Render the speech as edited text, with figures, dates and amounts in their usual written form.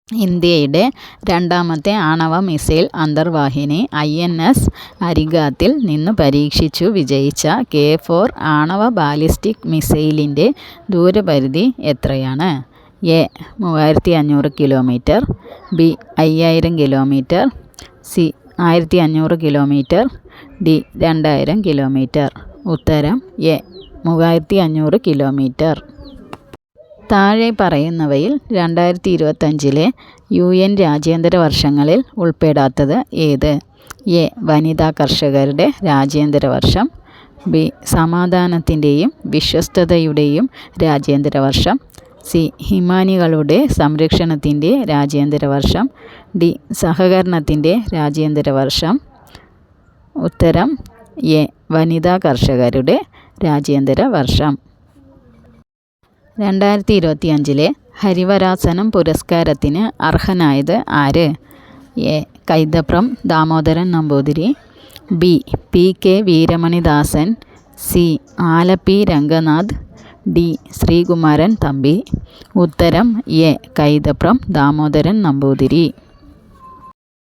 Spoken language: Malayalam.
ഇന്ത്യയുടെ രണ്ടാമത്തെ ആണവ മിസൈൽ അന്തർവാഹിനി INS അരിഗാത്തിൽ നിന്ന് പരീക്ഷിച്ചു വിജയിച്ച K4 ആണവ ബാലിസ്റ്റിക് മിസൈലിൻ്റെ ദൂരപരിധി എത്രയാണ്? A 3500 kilometre, B 5000 kilometre, C 1500 kilometre, D 2000 kilometre. ഉത്തരം A 3500 കിലോമീറ്റർ. താഴെ പറയുന്നവയിൽ 2025 UN രാജ്യാന്തര വർഷങ്ങളിൽ ഉൾപ്പെടാത്തത് ഏത്? A വനിതാ കർഷകരുടെ രാജ്യാന്തര വർഷം, B സമാധാനത്തിൻ്റെയും വിശ്വസ്തതയുടെയും രാജ്യാന്തര വർഷം, C ഹിമാനികളുടെ സംരക്ഷണത്തിൻ്റെ രാജ്യാന്തര വർഷം, D സഹകരണത്തിൻ്റെ രാജ്യാന്തര വർഷം. ഉത്തരം A വനിതാ കർഷകരുടെ രാജ്യാന്തര വർഷം. 2025 ഹരിവരാസനം പുരസ്കാരത്തിന് അർഹനായത് ആര്? A Kaithapram Damodaran Namboothiri, B PK Veeramanidasan, C Alleppey Ranganath, D Sreekumaran Thampi. ഉത്തരം A കൈതപ്രം ദാമോദരൻ നമ്പൂതിരി.